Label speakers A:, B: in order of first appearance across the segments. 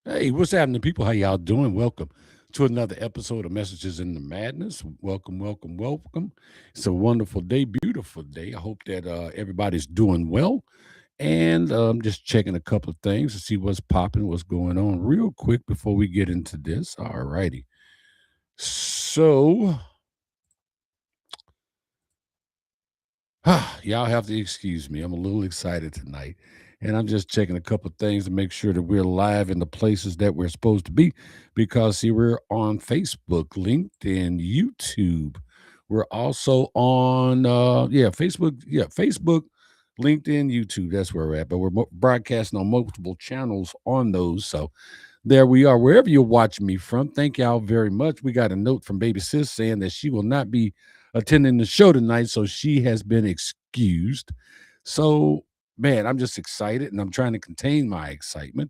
A: Hey, what's happening, people? How y'all doing? Welcome to another episode of Messages in the Madness. Welcome, welcome, welcome. It's a wonderful day, beautiful day. I hope that everybody's doing well. And I'm just checking a couple of things to see what's popping, what's going on, real quick before we get into this. All righty. So, y'all have to excuse me. I'm a little excited tonight. And I'm just checking a couple of things to make sure that we're live in the places that we're supposed to be. Because, see, we're on Facebook, LinkedIn, YouTube. We're also on, Facebook, LinkedIn, YouTube. That's where we're at. But we're broadcasting on multiple channels on those. So there we are. Wherever you're watching me from, thank y'all very much. We got a note from Baby Sis saying that she will not be attending the show tonight, so she has been excused. So, man, I'm just excited, and I'm trying to contain my excitement.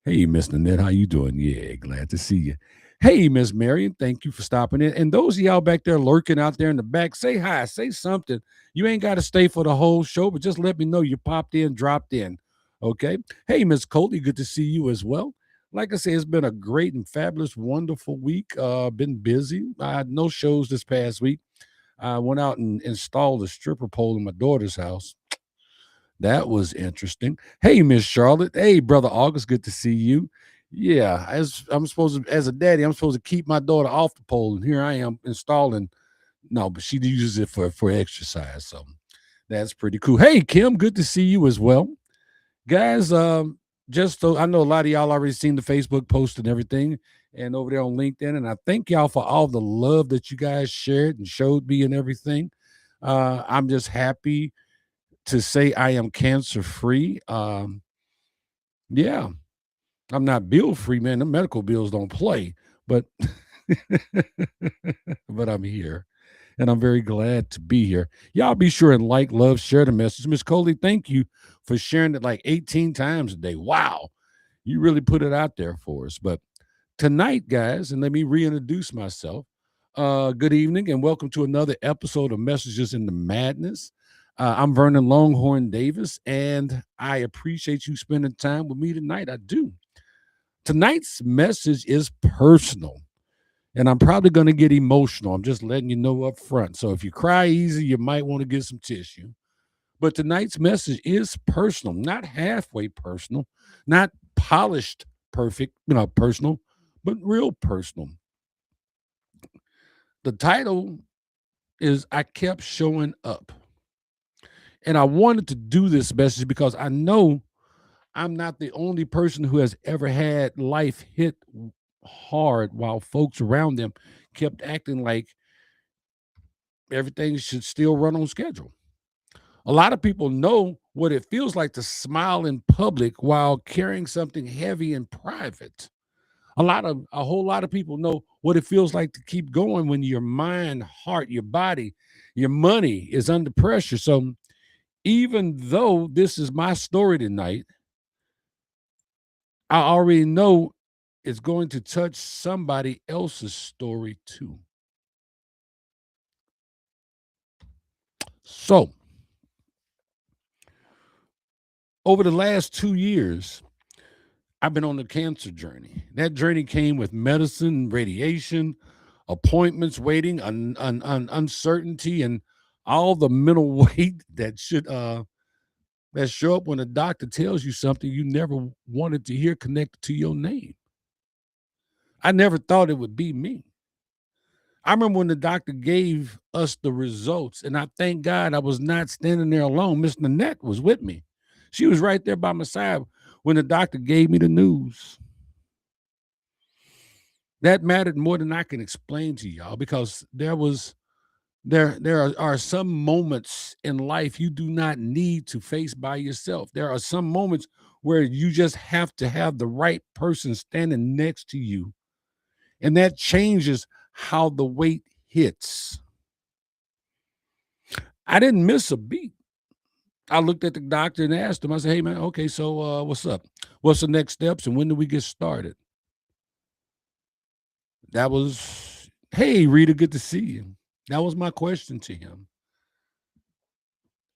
A: Hey, Miss Nanette, how you doing? Yeah, glad to see you. Hey, Miss Marion, thank you for stopping in. And those of y'all back there lurking out there in the back, say hi, say something. You ain't got to stay for the whole show, but just let me know you popped in, dropped in. Okay. Hey, Miss Coley, good to see you as well. Like I say, it's been a great and fabulous, wonderful week. Been busy. I had no shows this past week. I went out and installed a stripper pole in my daughter's house. That was interesting. Hey, Miss Charlotte. Hey, brother August. Good to see you. Yeah, as a daddy, I'm supposed to keep my daughter off the pole, and here I am installing. No, but she uses it for exercise, so that's pretty cool. Hey, Kim. Good to see you as well, guys. Just so I know a lot of y'all already seen the Facebook post and everything, and over there on LinkedIn, and I thank y'all for all the love that you guys shared and showed me and everything. I'm just happy to say I am cancer free. Yeah, I'm not bill free, man. The medical bills don't play, but but I'm here, and I'm very glad to be here. Y'all be sure and like, love, share the message. Miss Coley, thank you for sharing it like 18 times a day. Wow, you really put it out there for us. But tonight, guys, and let me reintroduce myself. Good evening, and welcome to another episode of Messages in the Madness. I'm Vernon Longhorn Davis, and I appreciate you spending time with me tonight. I do. Tonight's message is personal, and I'm probably going to get emotional. I'm just letting you know up front. So if you cry easy, you might want to get some tissue. But tonight's message is personal, not halfway personal, not polished, perfect, personal, but real personal. The title is I Kept Showing Up. And I wanted to do this message because I know I'm not the only person who has ever had life hit hard while folks around them kept acting like everything should still run on schedule. A lot of people know what it feels like to smile in public while carrying something heavy in private. A whole lot of people know what it feels like to keep going when your mind, heart, your body, your money is under pressure. So even though this is my story tonight, I already know it's going to touch somebody else's story too. So, over the last 2 years, I've been on the cancer journey. That journey came with medicine, radiation, appointments, waiting, uncertainty, and all the mental weight that show up when a doctor tells you something you never wanted to hear connected to your name. I never thought it would be me. I remember when the doctor gave us the results, and I thank God I was not standing there alone. Miss Nanette was with me. She was right there by my side when the doctor gave me the news. That mattered more than I can explain to y'all because there are some moments in life you do not need to face by yourself. There are some moments where you just have to have the right person standing next to you, and that changes how the weight hits. I didn't miss a beat. I looked at the doctor and asked him, I said, "Hey, man, okay, so what's up? What's the next steps and when do we get started?" That was, "Hey, Rita, good to see you." That was my question to him.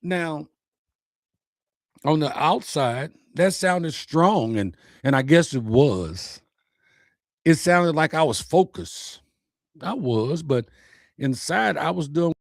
A: Now, on the outside, that sounded strong, and I guess it was. It sounded like I was focused. I was, but inside I was doing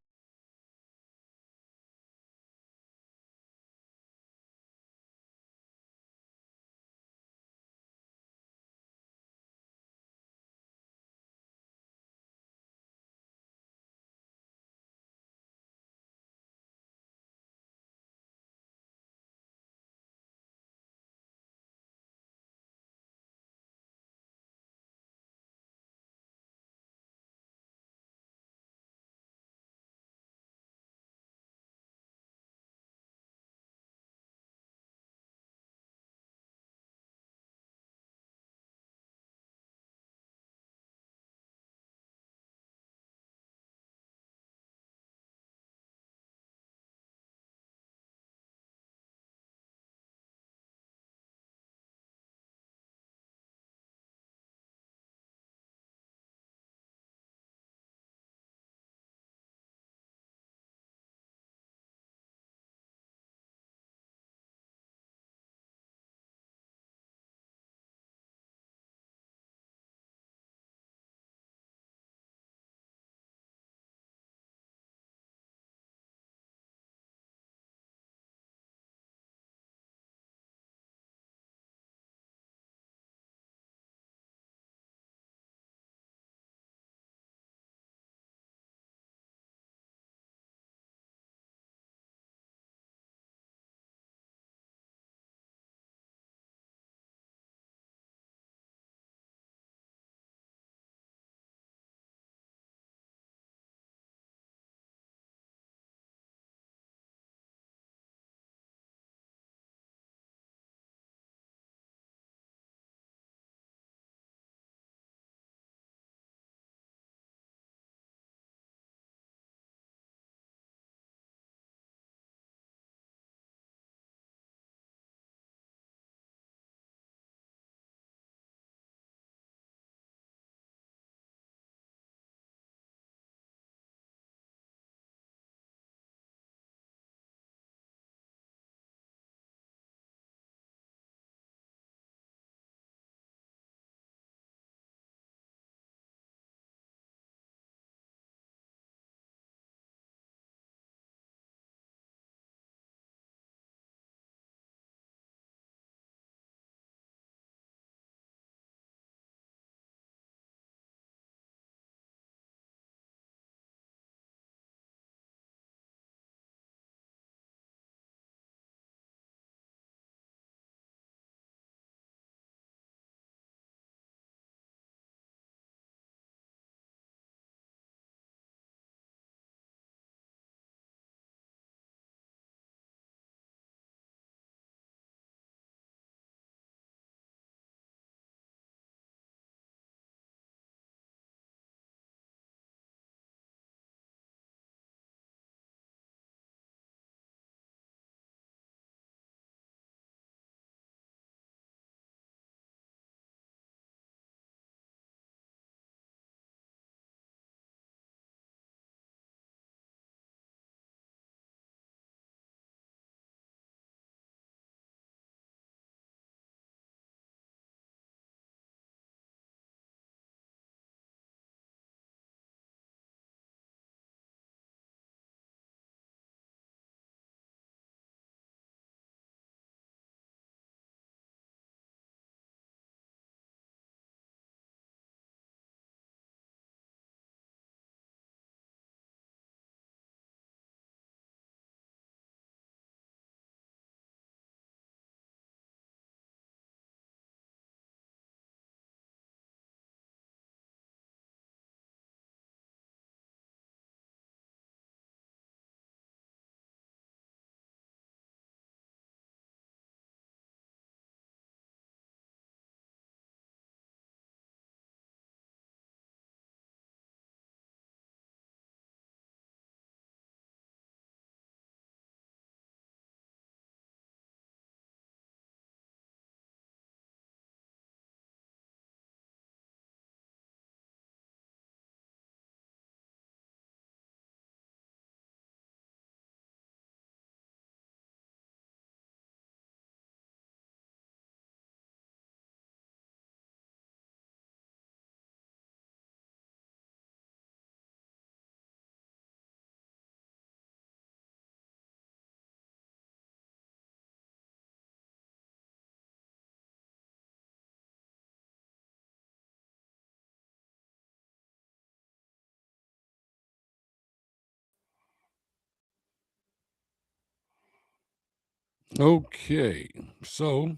A: Okay. So,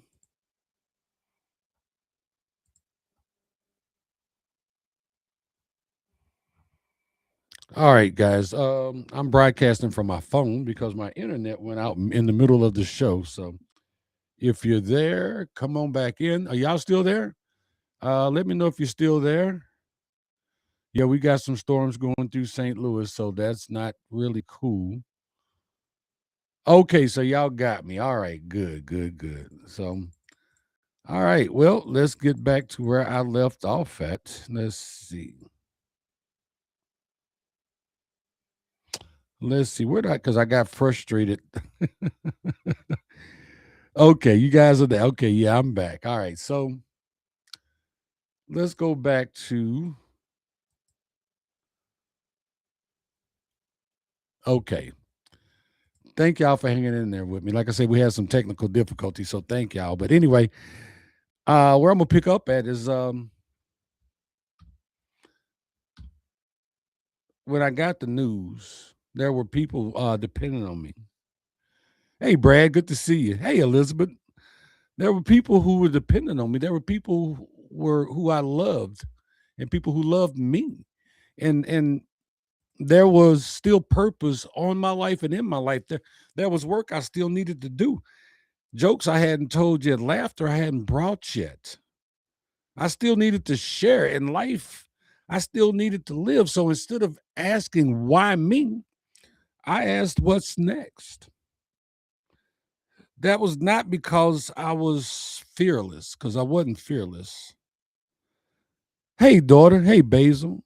A: all right, guys. I'm broadcasting from my phone because my internet went out in the middle of the show. So, if you're there, come on back in. Are y'all still there? Let me know if you're still there. Yeah, we got some storms going through St. Louis, so that's not really cool. Okay, so y'all got me. All right, good, good, good. So, all right, well, let's get back to where I left off at. Let's see. Let's see. Where did I, because I got frustrated. Okay, you guys are there. Okay, yeah, I'm back. All right, so let's go back to, okay. Thank y'all for hanging in there with me. Like I said, we had some technical difficulties, so thank y'all. But anyway, where I'm gonna pick up at is when I got the news, there were people depending on me. Hey, Brad, good to see you. Hey, Elizabeth. There were people who were dependent on me. There were people who I loved, and people who loved me, and there was still purpose on my life and in my life. There was work I still needed to do, jokes I hadn't told yet, laughter I hadn't brought yet. I still needed to share in life. I still needed to live. So instead of asking why me, I asked what's next. That was not because I was fearless, because I wasn't fearless. Hey, daughter. Hey, Basil.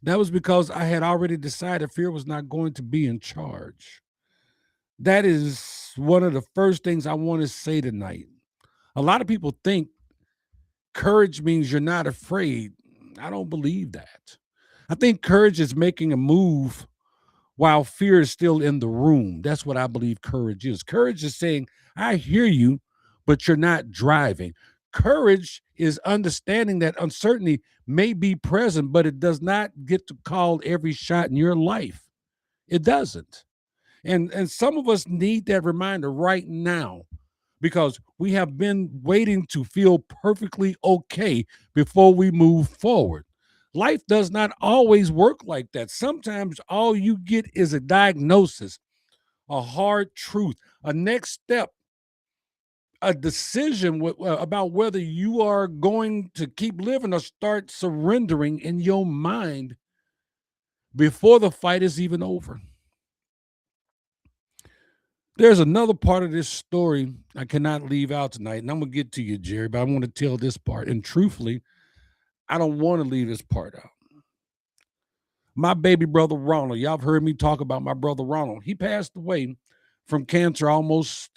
A: That was because I had already decided fear was not going to be in charge. That is one of the first things I want to say tonight. A lot of people think courage means you're not afraid. I don't believe that. I think courage is making a move while fear is still in the room. That's what I believe courage is. Courage is saying, I hear you, but you're not driving. Courage is understanding that uncertainty may be present, but it does not get to call every shot in your life. It doesn't. And some of us need that reminder right now because we have been waiting to feel perfectly okay before we move forward. Life does not always work like that. Sometimes all you get is a diagnosis, a hard truth, a next step, a decision about whether you are going to keep living or start surrendering in your mind before the fight is even over. There's another part of this story I cannot leave out tonight, and I'm gonna get to you, Jerry, but I want to tell this part. And truthfully, I don't want to leave this part out. My baby brother Ronald, y'all have heard me talk about my brother Ronald. He passed away from cancer almost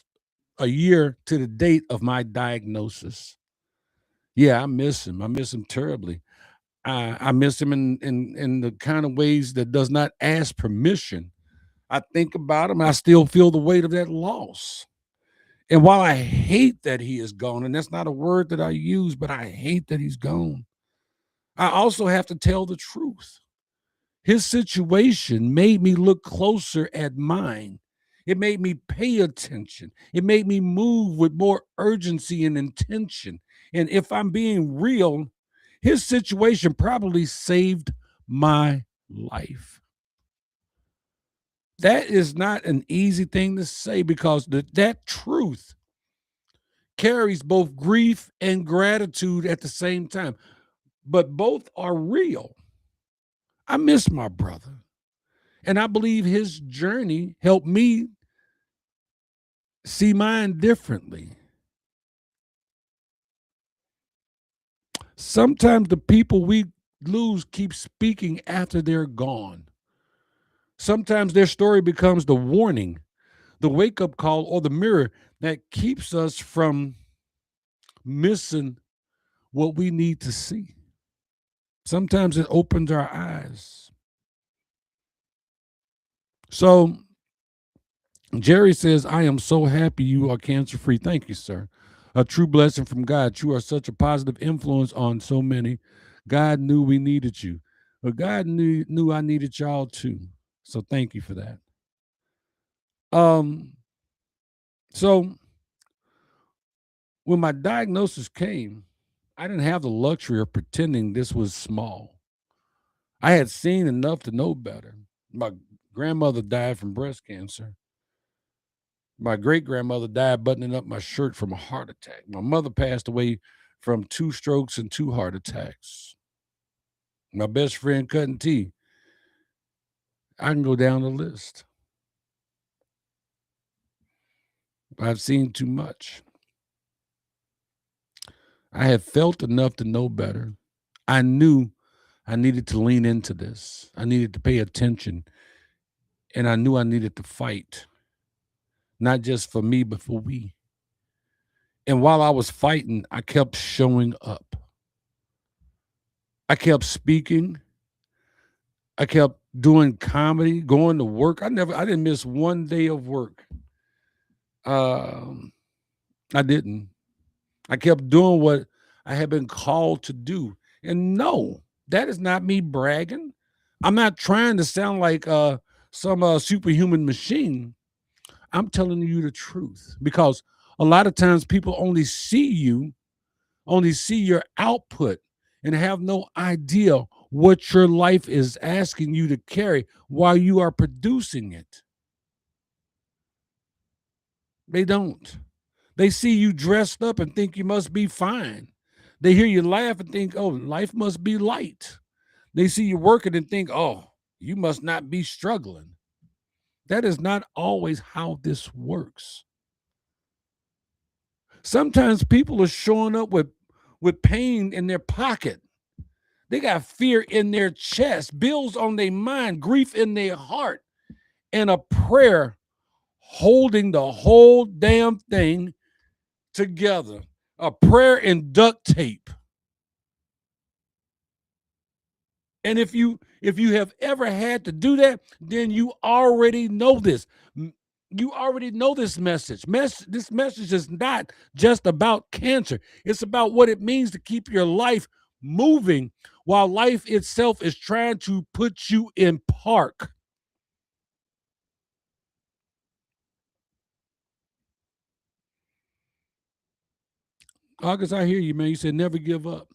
A: a year to the date of my diagnosis. Yeah, I miss him. I miss him terribly. I miss him in the kind of ways that does not ask permission. I think about him. I still feel the weight of that loss. And while I hate that he is gone, and that's not a word that I use, but I hate that he's gone, I also have to tell the truth. His situation made me look closer at mine. It made me pay attention. It made me move with more urgency and intention. And if I'm being real, his situation probably saved my life. That is not an easy thing to say because that truth carries both grief and gratitude at the same time, but both are real. I miss my brother, and I believe his journey helped me see mine differently. Sometimes the people we lose keep speaking after they're gone. Sometimes their story becomes the warning, the wake up call, or the mirror that keeps us from missing what we need to see. Sometimes it opens our eyes. So Jerry says, I am so happy you are cancer free. Thank you, sir. A true blessing from God. You are such a positive influence on so many. God knew we needed you, but God knew I needed y'all too. So thank you for that. Um, So when my diagnosis came, I didn't have the luxury of pretending this was small. I had seen enough to know better. My grandmother died from breast cancer. My great grandmother died buttoning up my shirt from a heart attack. My mother passed away from 2 strokes and 2 heart attacks. My best friend cutting teeth. I can go down the list. I've seen too much. I had felt enough to know better. I knew I needed to lean into this. I needed to pay attention. And I knew I needed to fight, not just for me, but for we. And while I was fighting, I kept showing up. I kept speaking. I kept doing comedy, going to work. I didn't miss one day of work. Um, I didn't. I kept doing what I had been called to do. And no, that is not me bragging. I'm not trying to sound like some superhuman machine. I'm telling you the truth because a lot of times people only see your output and have no idea what your life is asking you to carry while you are producing it. They don't. They see you dressed up and think you must be fine. They hear you laugh and think, oh, life must be light. They see you working and think, oh, you must not be struggling. That is not always how this works. Sometimes people are showing up with pain in their pocket. They got fear in their chest, bills on their mind, grief in their heart, and a prayer holding the whole damn thing together. A prayer in duct tape. And if you have ever had to do that, then you already know this. You already know this message. This message is not just about cancer. It's about what it means to keep your life moving while life itself is trying to put you in park. August, I hear you, man. You said never give up.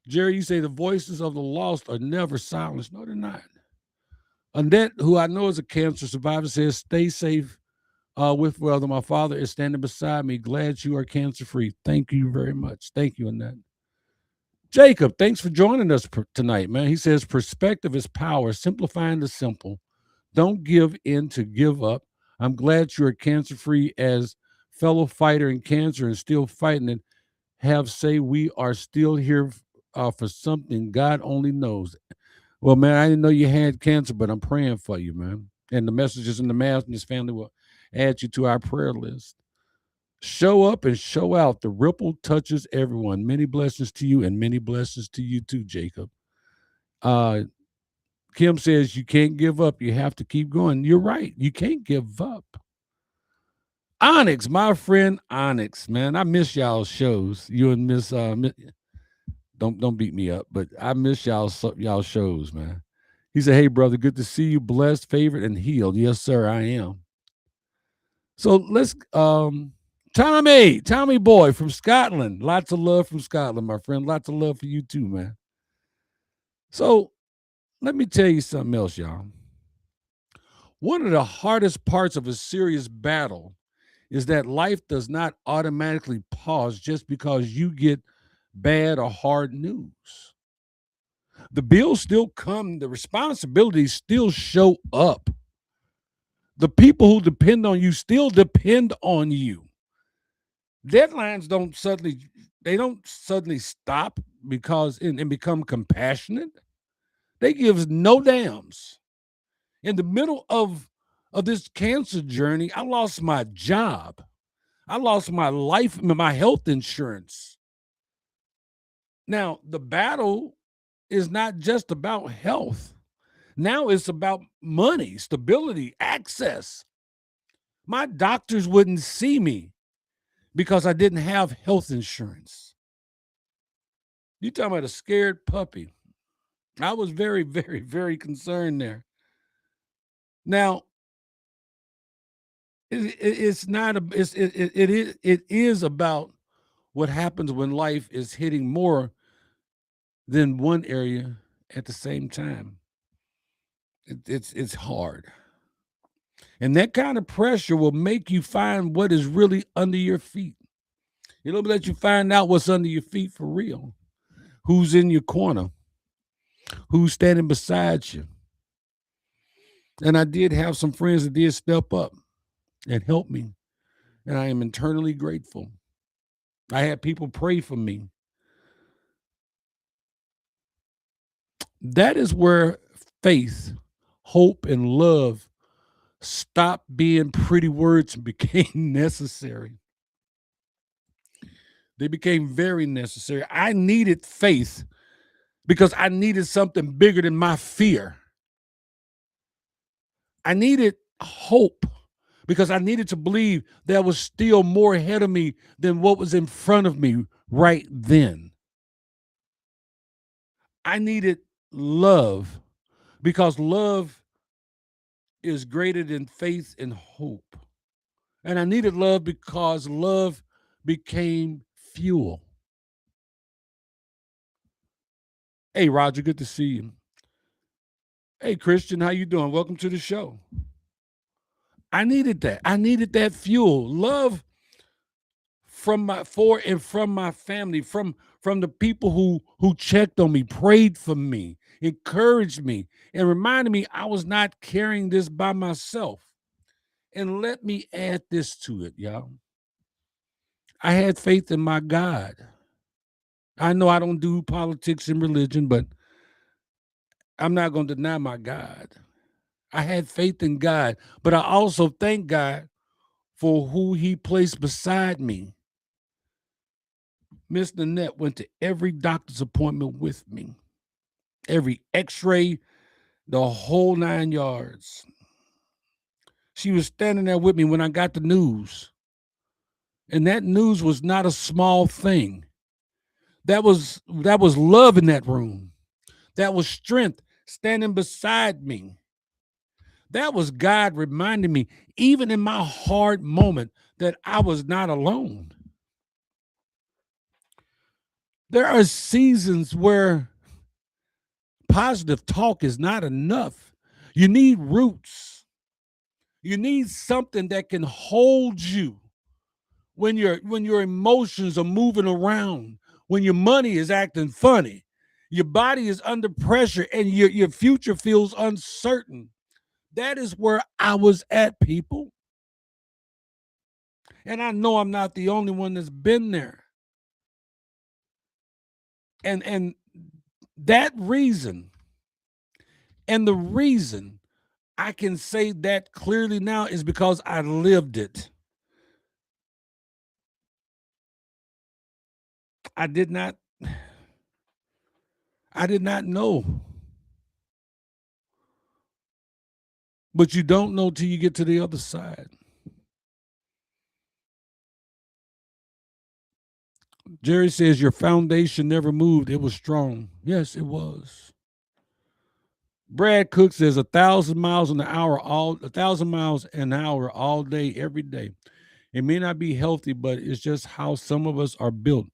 A: Jerry, you say the voices of the lost are never silenced. No, they're not. Annette, who I know is a cancer survivor, says, stay safe with brother. My father is standing beside me. Glad you are cancer free. Thank you very much. Thank you, Annette. Jacob, thanks for joining us tonight, man. He says, perspective is power, simplifying the simple. Don't give in to give up. I'm glad you are cancer free as fellow fighter in cancer and still fighting it. Have say we are still here for something God only knows. Well, man, I didn't know you had cancer, but I'm praying for you, man. And the messages in the mass and his family will add you to our prayer list. Show up and show out. The ripple touches everyone. Many blessings to you and many blessings to you too, Jacob. Uh, Kim says you can't give up. You have to keep going. You're right. You can't give up. Onyx, my friend Onyx, man, I miss y'all shows. You and Miss don't beat me up, but I miss y'all shows, man. He said, "Hey brother, good to see you. Blessed, favored, and healed." Yes, sir, I am. So let's Tommy boy from Scotland. Lots of love from Scotland, my friend. Lots of love for you too, man. So let me tell you something else, y'all. One of the hardest parts of a serious battle is that life does not automatically pause just because you get bad or hard news. The bills still come, the responsibilities still show up. The people who depend on you still depend on you. Deadlines don't suddenly stop because and become compassionate. They give no dams. In the middle of this cancer journey, I lost my job. I lost my life, my health insurance. Now, the battle is not just about health. Now it's about money, stability, access. My doctors wouldn't see me because I didn't have health insurance. You talking about a scared puppy. I was very, very, very concerned there. Now, It's not a it is about what happens when life is hitting more than one area at the same time. It's hard. And that kind of pressure will make you find what is really under your feet. It'll let you find out what's under your feet for real. Who's in your corner? Who's standing beside you? And I did have some friends that did step up and help me. And I am internally grateful. I had people pray for me. That is where faith, hope, and love stopped being pretty words and became necessary. They became very necessary. I needed faith because I needed something bigger than my fear. I needed hope because I needed to believe there was still more ahead of me than what was in front of me right then. I needed love because love is greater than faith and hope. And I needed love because love became fuel. Hey, Roger, good to see you. Hey, Christian, how you doing? Welcome to the show. I needed that. I needed that fuel. Love from my for and from my family, from the people who checked on me, prayed for me, encouraged me, and reminded me I was not carrying this by myself. And let me add this to it, y'all. I had faith in my God. I know I don't do politics and religion, but I'm not going to deny my God. I had faith in God, but I also thank God for who he placed beside me. Miss Nanette went to every doctor's appointment with me, every x-ray, the whole 9 yards. She was standing there with me when I got the news. And that news was not a small thing. That was love in that room. That was strength standing beside me. That was God reminding me, even in my hard moment, that I was not alone. There are seasons where positive talk is not enough. You need roots. You need something that can hold you when your emotions are moving around, when your money is acting funny, your body is under pressure, and your future feels uncertain. That is where I was at, people. And I know I'm not the only one that's been there. And that reason, and the reason I can say that clearly now is because I lived it. I did not know. But you don't know till you get to the other side. Jerry says your foundation never moved. It was strong. Yes, it was. Brad Cook says 1,000 miles an hour, 1,000 miles an hour all day, every day. It may not be healthy, but it's just how some of us are built.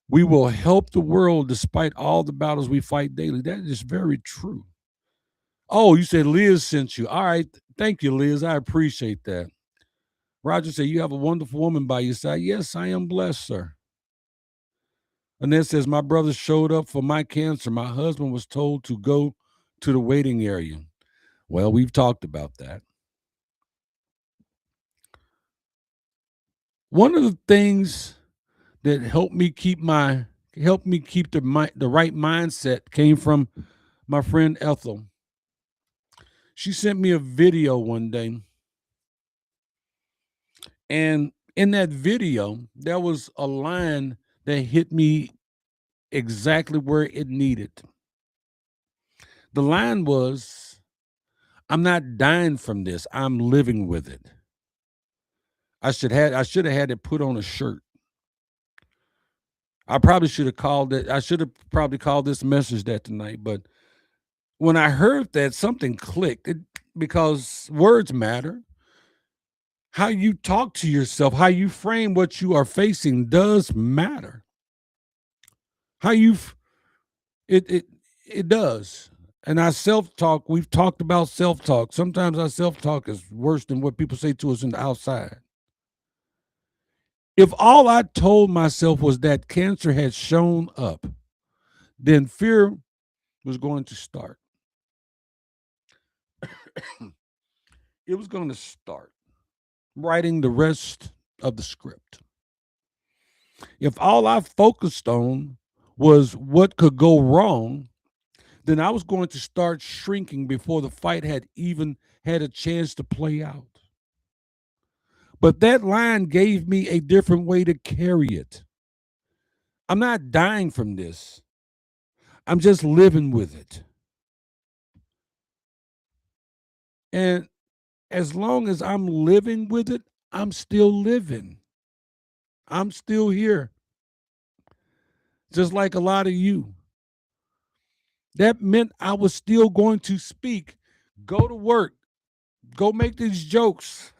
A: We will help the world despite all the battles we fight daily. That is very true. Oh, you said Liz sent you. All right. Thank you, Liz. I appreciate that. Roger said, you have a wonderful woman by your side. Yes, I am blessed, sir. Annette says, my brother showed up for my cancer. My husband was told to go to the waiting area. Well, we've talked about that. One of the things that helped me keep the right mindset came from my friend Ethel. She sent me a video one day, and in that video, there was a line that hit me exactly where it needed. The line was, I'm not dying from this. I'm living with it. I should have had it put on a shirt. I probably should have called it. I should have probably called this message that tonight. But when I heard that, something clicked because words matter. How you talk to yourself, how you frame what you are facing does matter. How you it it it does. And our self-talk, we've talked about self-talk. Sometimes our self-talk is worse than what people say to us in the outside. If all I told myself was that cancer had shown up, then fear was going to start. It was going to start writing the rest of the script. If all I focused on was what could go wrong, then I was going to start shrinking before the fight had even had a chance to play out. But that line gave me a different way to carry it. I'm not dying from this, I'm just living with it. And as long as I'm living with it, I'm still living. I'm still here, just like a lot of you. That meant I was still going to speak, go to work, go make these jokes.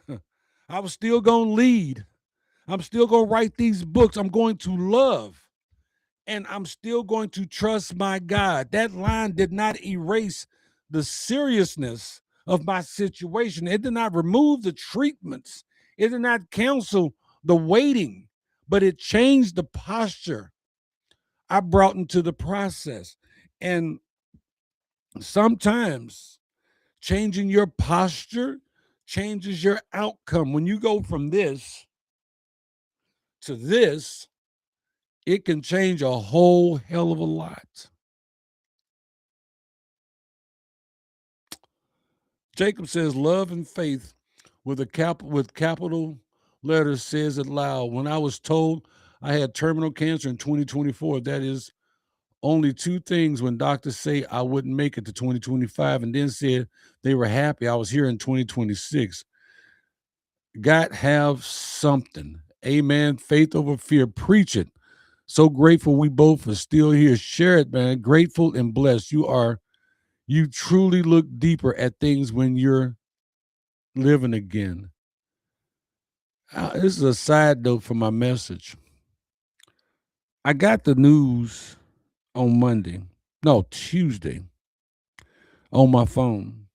A: I was still going to lead. I'm still going to write these books. I'm going to love. And I'm still going to trust my God. That line did not erase the seriousness of my situation. It did not remove the treatments. It did not cancel the waiting, but it changed the posture I brought into the process. And sometimes changing your posture changes your outcome. When you go from this to this, it can change a whole hell of a lot. Jacob says, "Love and faith with capital letters says it loud. When I was told I had terminal cancer in 2024, that is only two things when doctors say I wouldn't make it to 2025 and then said they were happy I was here in 2026. God have something. Amen. Faith over fear. Preach it. So grateful we both are still here. Share it, man. Grateful and blessed. You truly look deeper at things when you're living again." This is a side note for my message. I got the news on Monday, no, Tuesday, on my phone.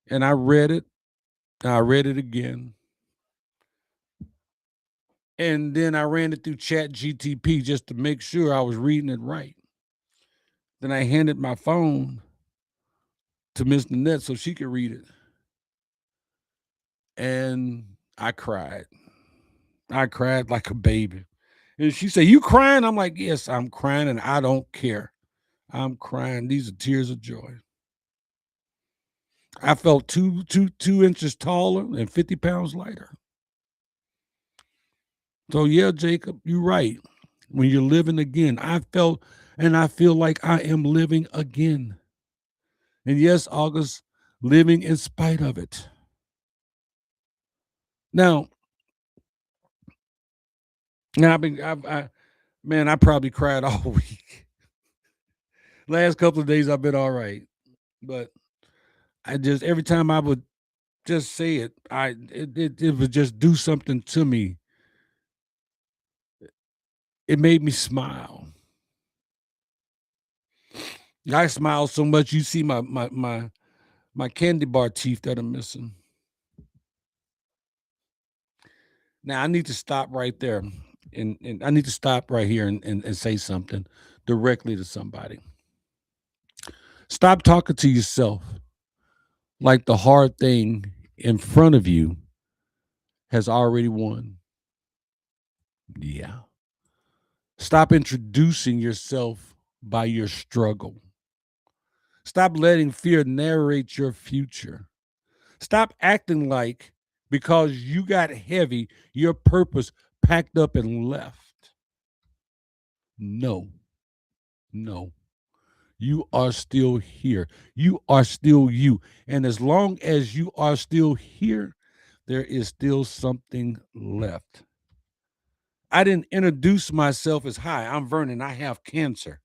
A: And I read it. I read it again. And then I ran it through Chat GTP just to make sure I was reading it right. Then I handed my phone to Miss Nanette so she could read it. And I cried. I cried like a baby. And she said, "You crying?" I'm like, "Yes, I'm crying, and I don't care. I'm crying. These are tears of joy." I felt 2 inches taller and 50 pounds lighter. So yeah, Jacob, you're right. When you're living again, I felt and I feel like I am living again. And yes, August, living in spite of it. Now, now man, I probably cried all week. Last couple of days I've been all right. But I just every time I would just say it, it would just do something to me. It made me smile. I smile so much you see my candy bar teeth that are missing. Now I need to stop right there, and I need to stop right here and say something directly to somebody. Stop talking to yourself like the hard thing in front of you has already won. Yeah. Stop introducing yourself by your struggle. Stop letting fear narrate your future. Stop acting like because you got heavy, your purpose packed up and left. No, no. You are still here. You are still you. And as long as you are still here, there is still something left. I didn't introduce myself as, "Hi, I'm Vernon. I have cancer."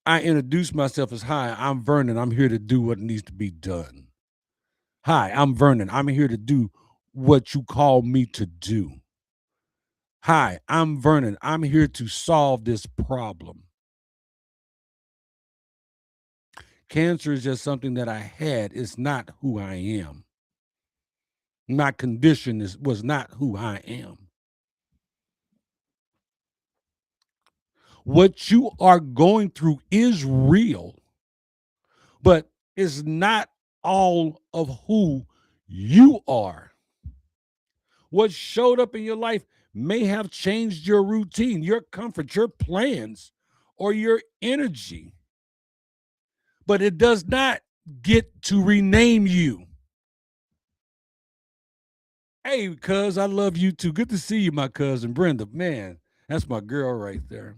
A: I introduced myself as, "Hi, I'm Vernon. I'm here to do what needs to be done." Hi, I'm Vernon. I'm here to do what you call me to do. Hi, I'm Vernon. I'm here to solve this problem. Cancer is just something that I had. It's not who I am. My condition was not who I am. What you are going through is real, but it's not all of who you are. What showed up in your life may have changed your routine, your comfort, your plans, or your energy, but it does not get to rename you. Hey, cuz, I love you too. Good to see you, my cousin Brenda. Man, that's my girl right there.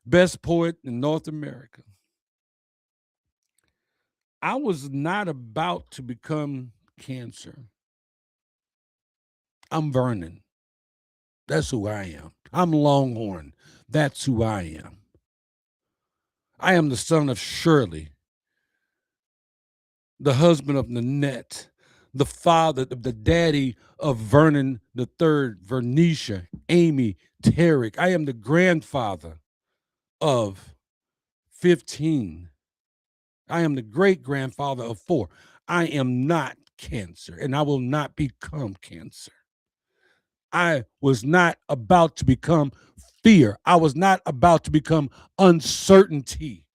A: Best poet in North America. I was not about to become cancer. I'm Vernon. That's who I am. I'm Longhorn. That's who I am. I am the son of Shirley, the husband of Nanette, the father, the daddy of Vernon the third, Vernisha, Amy, Tarek. I am the grandfather of 15. I am the great grandfather of 4. I am not cancer, and I will not become cancer. I was not about to become fear. I was not about to become uncertainty.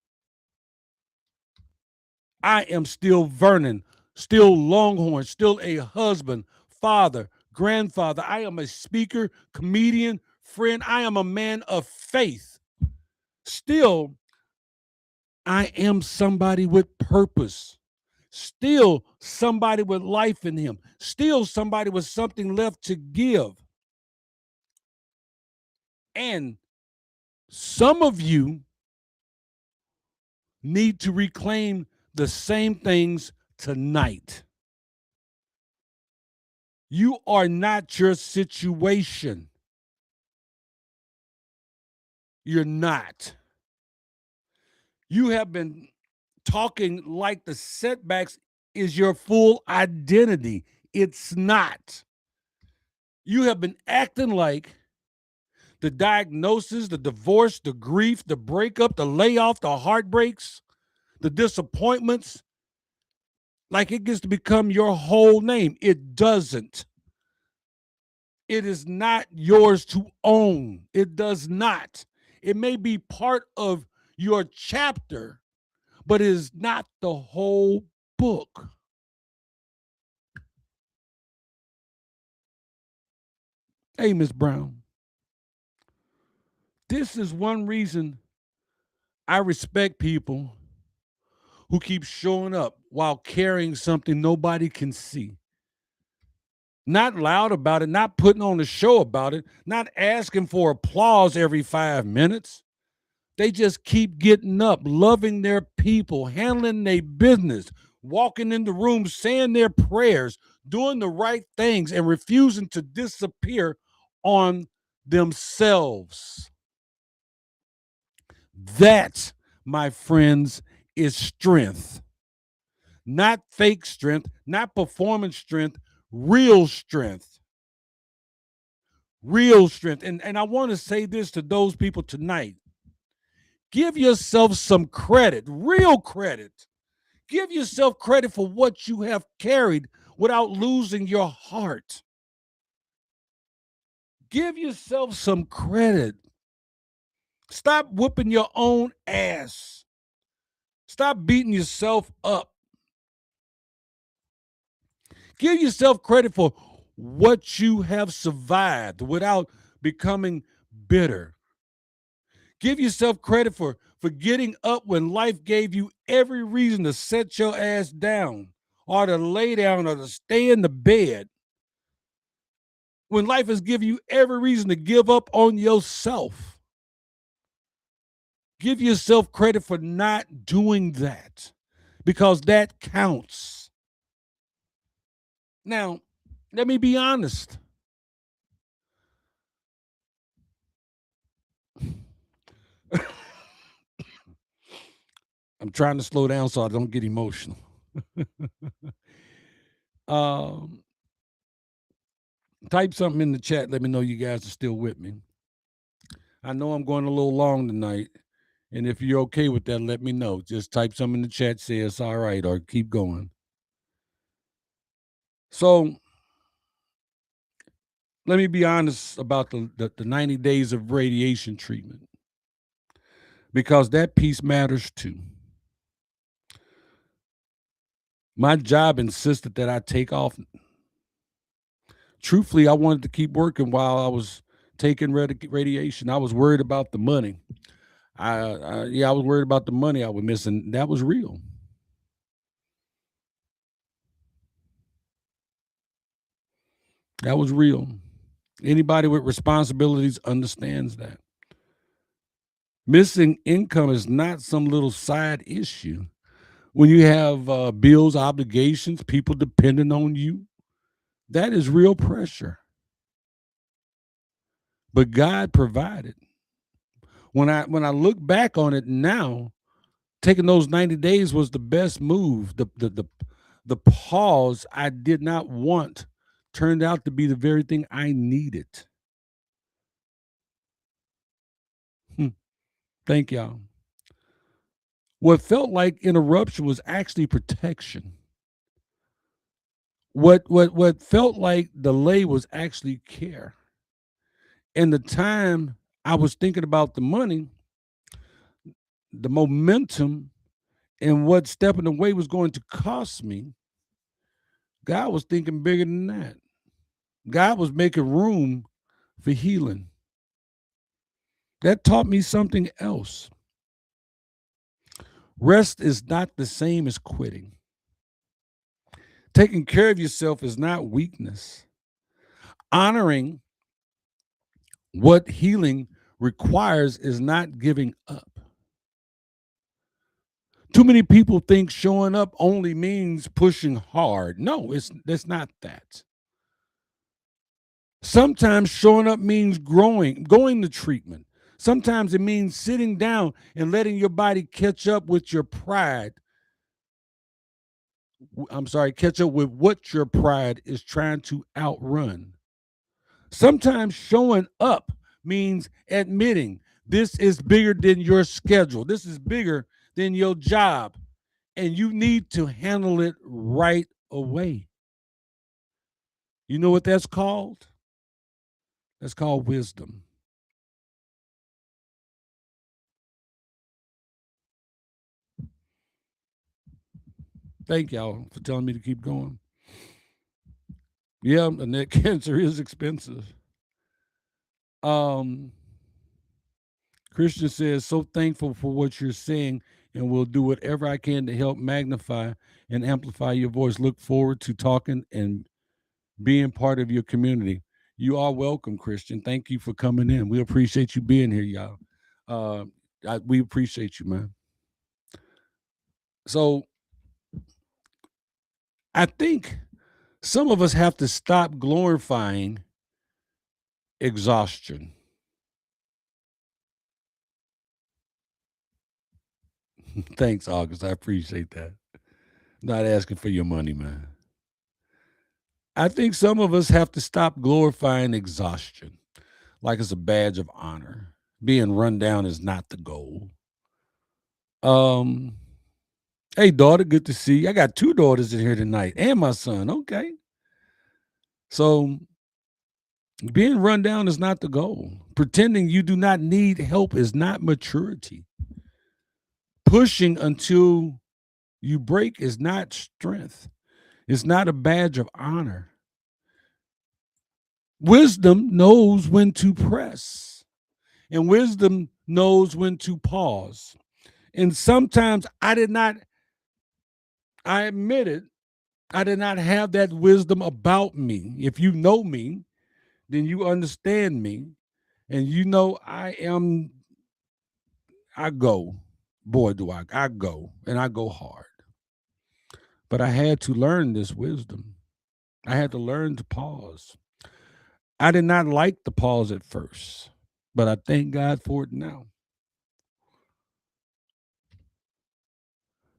A: I am still Vernon, still Longhorn, still a husband, father, grandfather. I am a speaker, comedian, friend. I am a man of faith. Still, I am somebody with purpose. Still, somebody with life in him. Still, somebody with something left to give. And some of you need to reclaim the same things tonight. You are not your situation. You're not. You have been talking like the setbacks is your full identity. It's not. You have been acting like the diagnosis, the divorce, the grief, the breakup, the layoff, the heartbreaks, the disappointments, like it gets to become your whole name. It doesn't. It is not yours to own. It does not. It may be part of your chapter, but it is not the whole book. Hey, Miss Brown, this is one reason I respect people who keep showing up while carrying something nobody can see. Not loud about it, not putting on a show about it, not asking for applause every 5 minutes. They just keep getting up, loving their people, handling their business, walking in the room, saying their prayers, doing the right things, and refusing to disappear on themselves. That, my friends, is strength. Not fake strength, not performance strength, real strength. Real strength. And I want to say this to those people tonight. Give yourself some credit, real credit. Give yourself credit for what you have carried without losing your heart. Give yourself some credit. Stop whooping your own ass. Stop beating yourself up. Give yourself credit for what you have survived without becoming bitter. Give yourself credit for getting up when life gave you every reason to set your ass down or to lay down or to stay in the bed. When life has given you every reason to give up on yourself. Give yourself credit for not doing that because that counts. Now, let me be honest. I'm trying to slow down so I don't get emotional. Um, Type something in the chat. Let me know you guys are still with me. I know I'm going a little long tonight. And if you're okay with that, let me know. Just type something in the chat, say it's all right, or keep going. So let me be honest about the 90 days of radiation treatment, because that piece matters too. My job insisted that I take off. Truthfully, I wanted to keep working while I was taking radiation. I was worried about the money. I was worried about the money I was missing. That was real. That was real. Anybody with responsibilities understands that. Missing income is not some little side issue. When you have bills, obligations, people depending on you, that is real pressure. But God provided. When I look back on it now, taking those 90 days was the best move. The pause I did not want turned out to be the very thing I needed. Thank y'all. What felt like interruption was actually protection. What felt like delay was actually care. And the time I was thinking about the money, the momentum, and what stepping away was going to cost me, God was thinking bigger than that. God was making room for healing. That taught me something else. Rest is not the same as quitting. Taking care of yourself is not weakness. Honoring what healing requires is not giving up. Too many people think showing up only means pushing hard. No, it's not that. Sometimes showing up means going to treatment. Sometimes it means sitting down and letting your body catch up with your pride. I'm sorry, catch up with what your pride is trying to outrun. Sometimes showing up means admitting this is bigger than your schedule. This is bigger than your job, and you need to handle it right away. You know what that's called? That's called wisdom. Thank y'all for telling me to keep going. Yeah, and that cancer is expensive. Um, Christian says, so thankful for what you're saying and will do whatever I can to help magnify and amplify your voice. Look forward to talking and being part of your community. You are welcome, Christian. Thank you for coming in. We appreciate you being here, y'all. We appreciate you, man. So I think some of us have to stop glorifying exhaustion. Thanks, August. I appreciate that. Not asking for your money, man. I think some of us have to stop glorifying exhaustion like it's a badge of honor. Being run down is not the goal. Um, hey, daughter, good to see you. I got two daughters in here tonight and my son. Okay. So being run down is not the goal. Pretending you do not need help is not maturity. Pushing until you break is not strength. It's not a badge of honor. Wisdom knows when to press, and wisdom knows when to pause. And sometimes I admit it, I did not have that wisdom about me. If you know me, then you understand me. And you know I go. Boy, do I go. And I go hard. But I had to learn this wisdom. I had to learn to pause. I did not like the pause at first, but I thank God for it now.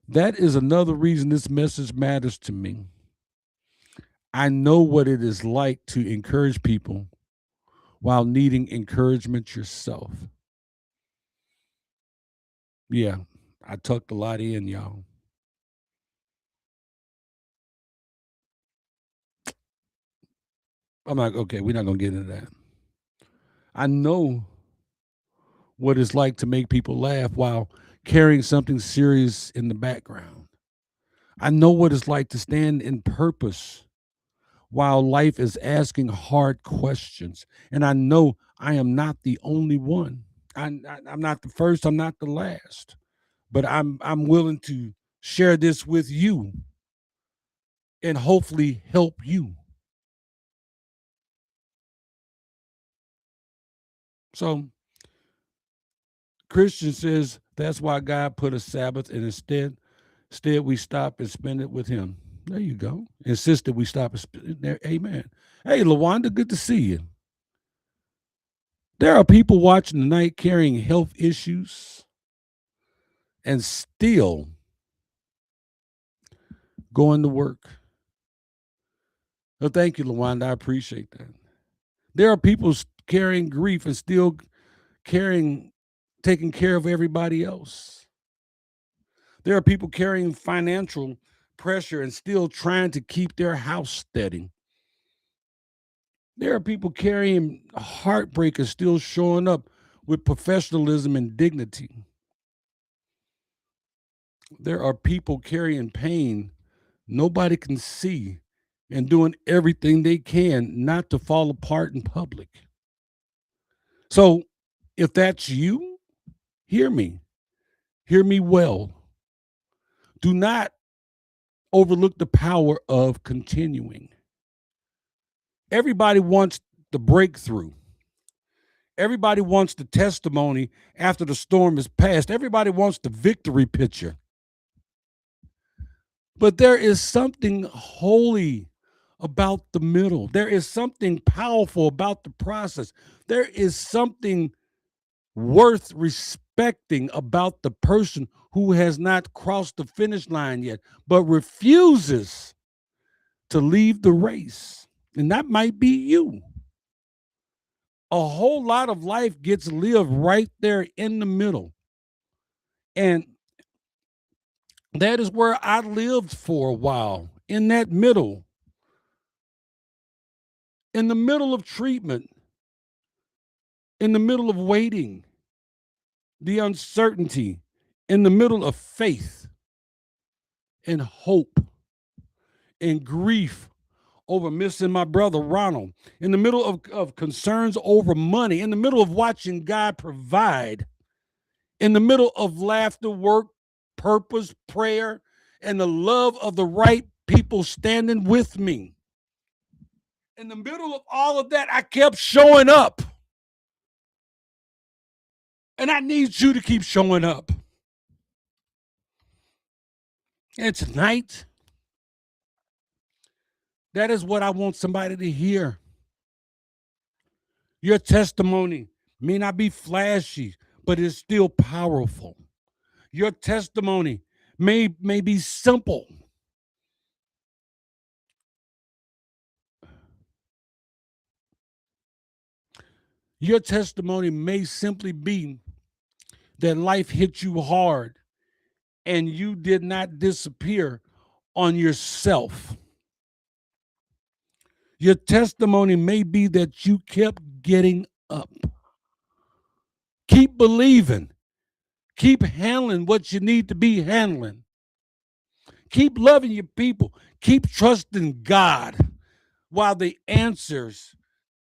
A: That is another reason this message matters to me. I know what it is like to encourage people while needing encouragement yourself. Yeah, I tucked a lot in, y'all. I'm like, okay, we're not going to get into that. I know what it's like to make people laugh while carrying something serious in the background. I know what it's like to stand in purpose while life is asking hard questions. And I know I am not the only one. I'm not the first, I'm not the last. But I'm willing to share this with you and hopefully help you. So Christian says that's why God put a Sabbath, and instead we stop and spend it with him. There you go. Insist that we stop and spend there. Amen. Hey, Lawanda, good to see you. There are people watching tonight carrying health issues and still going to work. Well, thank you, Lawanda. I appreciate that. There are people carrying grief and still carrying, taking care of everybody else. There are people carrying financial pressure and still trying to keep their house steady. There are people carrying heartbreak and still showing up with professionalism and dignity. There are people carrying pain nobody can see and doing everything they can not to fall apart in public. So, if that's you, hear me. Hear me well. Do not overlook the power of continuing. Everybody wants the breakthrough. Everybody wants the testimony after the storm is past. Everybody wants the victory picture. But there is something holy about the middle. There is something powerful about the process. There is something worth respecting about the person who has not crossed the finish line yet, but refuses to leave the race. And that might be you. A whole lot of life gets lived right there in the middle. And that is where I lived for a while, in that middle, in the middle of treatment, in the middle of waiting, the uncertainty, in the middle of faith and hope and grief over missing my brother Ronald, in the middle of concerns over money, in the middle of watching God provide, in the middle of laughter, work, purpose, prayer, and the love of the right people standing with me. In the middle of all of that, I kept showing up. And I need you to keep showing up. And tonight, that is what I want somebody to hear. Your testimony may not be flashy, but it's still powerful. Your testimony may be simple. Your testimony may simply be that life hit you hard and you did not disappear on yourself. Your testimony may be that you kept getting up. Keep believing. Keep handling what you need to be handling. Keep loving your people. Keep trusting God while the answers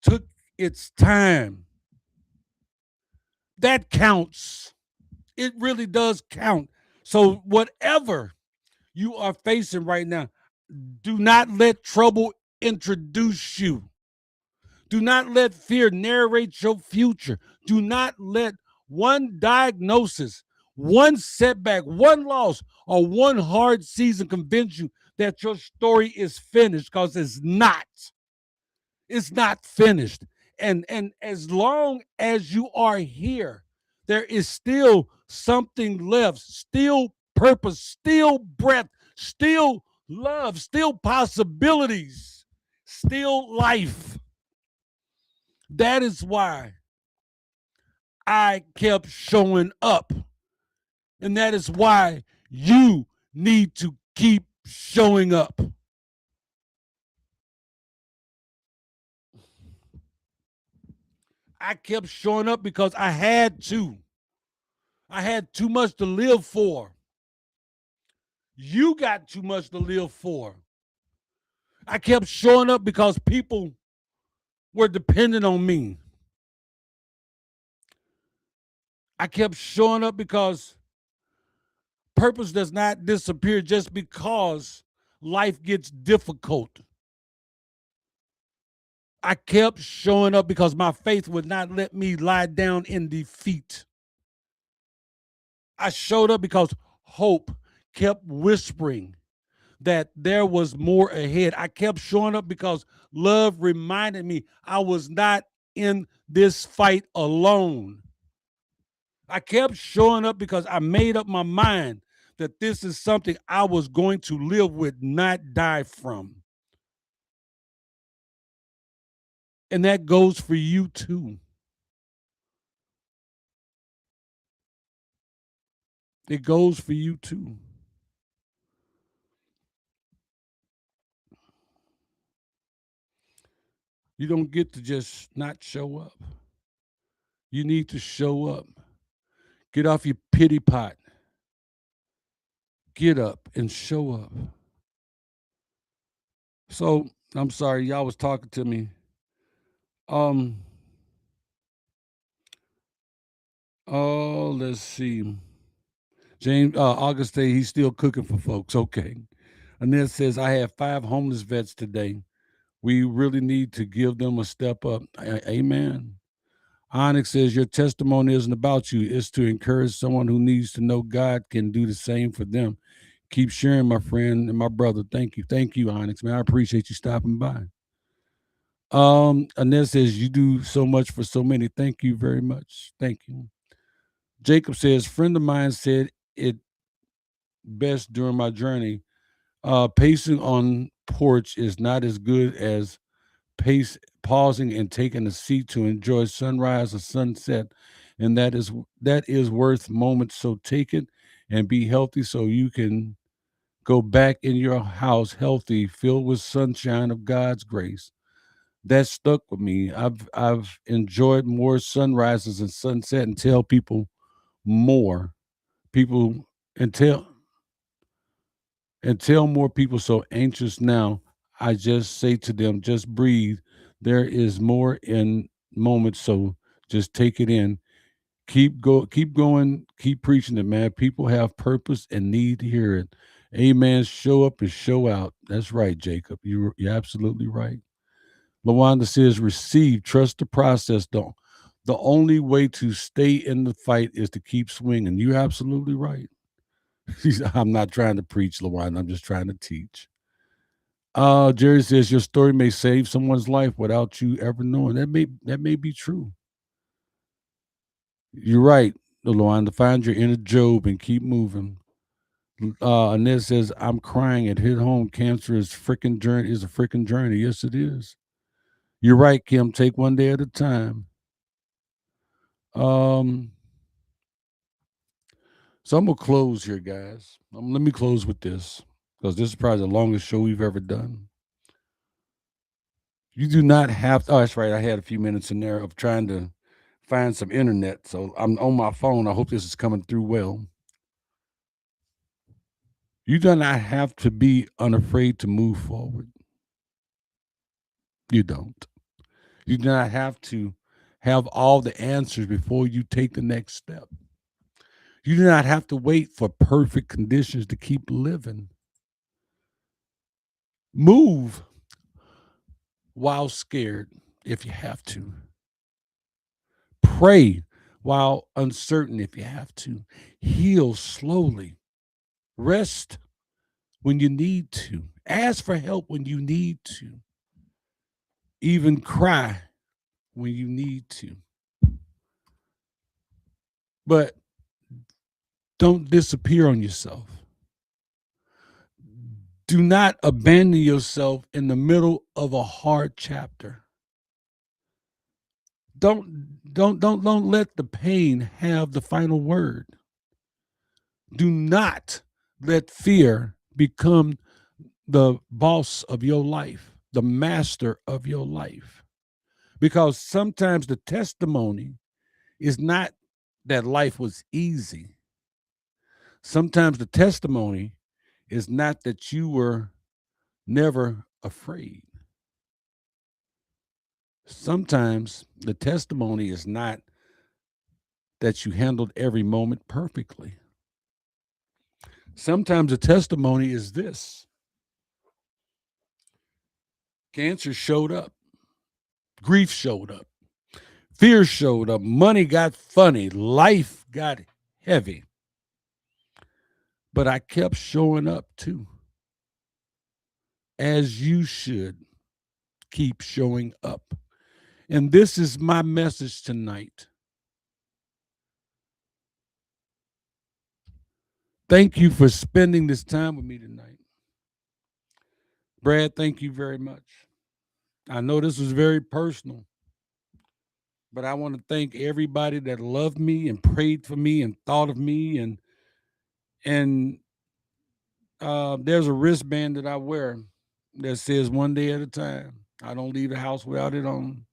A: took its time. That counts. It really does count. So, whatever you are facing right now, do not let trouble introduce you. Do not let fear narrate your future. Do not let one diagnosis, one setback, one loss, or one hard season convince you that your story is finished, because it's not. It's not finished. And as long as you are here, there is still something left, still purpose, still breath, still love, still possibilities still life. That is why I kept showing up. And that is why you need to keep showing up. I kept showing up because I had to. I had too much to live for. You got too much to live for. I kept showing up because people were dependent on me. I kept showing up because purpose does not disappear just because life gets difficult. I kept showing up because my faith would not let me lie down in defeat. I showed up because hope kept whispering that there was more ahead. I kept showing up because love reminded me I was not in this fight alone. I kept showing up because I made up my mind that this is something I was going to live with, not die from. And that goes for you too. It goes for you too. You don't get to just not show up. You need to show up. Get off your pity pot. Get up and show up. So I'm sorry, y'all was talking to me. Um, oh, let's see. James August Day, he's still cooking for folks. Okay. Annette says, I have 5 homeless vets today. We really need to give them a step up. Amen. Onyx says, your testimony isn't about you. It's to encourage someone who needs to know God can do the same for them. Keep sharing, my friend and my brother. Thank you. Thank you, Onyx. Man, I appreciate you stopping by. Annette says, you do so much for so many. Thank you very much. Thank you. Jacob says, friend of mine said it best during my journey. Pacing on porch is not as good as pausing and taking a seat to enjoy sunrise or sunset, and that is worth moments. So take it and be healthy, so you can go back in your house healthy, filled with sunshine of God's grace. That stuck with me. I've enjoyed more sunrises and sunset, and tell people more people and tell more people so anxious now. I just say to them, just breathe. There is more in moments, so just take it in. Keep going, keep preaching it, man. People have purpose and need to hear it. Amen. Show up and show out. That's right, Jacob. You're absolutely right. Lawanda says, receive, trust the process. Don't. The only way to stay in the fight is to keep swinging. You're absolutely right. I'm not trying to preach, Lawanda. I'm just trying to teach. Jerry says your story may save someone's life without you ever knowing. That may be true. You're right, Lawanda. Find your inner Job and keep moving. Annette says, I'm crying. It hit home. Cancer is a freaking journey. Yes, it is. You're right, Kim. Take one day at a time. Um, so I'm gonna close here, guys. Let me close with this because this is probably the longest show we've ever done. You do not have to, oh, that's right. I had a few minutes in there of trying to find some internet. So I'm on my phone. I hope this is coming through well. You do not have to be unafraid to move forward. You don't. You do not have to have all the answers before you take the next step. You do not have to wait for perfect conditions to keep living. Move while scared if you have to. Pray while uncertain if you have to. Heal slowly. Rest when you need to. Ask for help when you need to. Even cry when you need to. But don't disappear on yourself. Do not abandon yourself in the middle of a hard chapter. Don't let the pain have the final word. Do not let fear become the boss of your life, the master of your life. Because sometimes the testimony is not that life was easy. Sometimes the testimony is not that you were never afraid. Sometimes the testimony is not that you handled every moment perfectly. Sometimes the testimony is this: cancer showed up, grief showed up, fear showed up, money got funny, life got heavy. But I kept showing up too, as you should keep showing up. And this is my message tonight. Thank you for spending this time with me tonight. Brad, thank you very much. I know this was very personal, but I want to thank everybody that loved me and prayed for me and thought of me. And there's a wristband that I wear that says one day at a time. I don't leave the house without it on.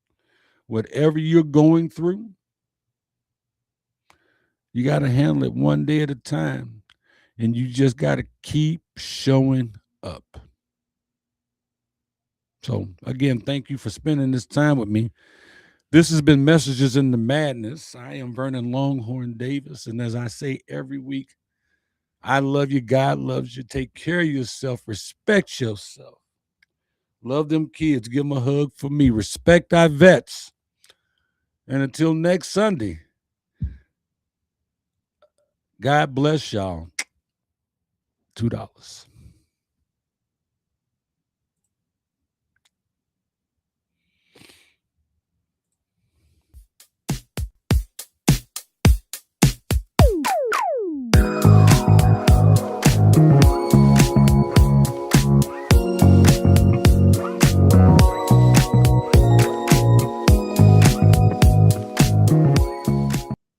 A: Whatever you're going through, you got to handle it one day at a time. And you just got to keep showing up. So, again, thank you for spending this time with me. This has been Messages in the Madness. I am Vernon Longhorn Davis. And as I say every week, I love you. God loves you. Take care of yourself. Respect yourself. Love them kids. Give them a hug for me. Respect our vets. And until next Sunday, God bless y'all. $2.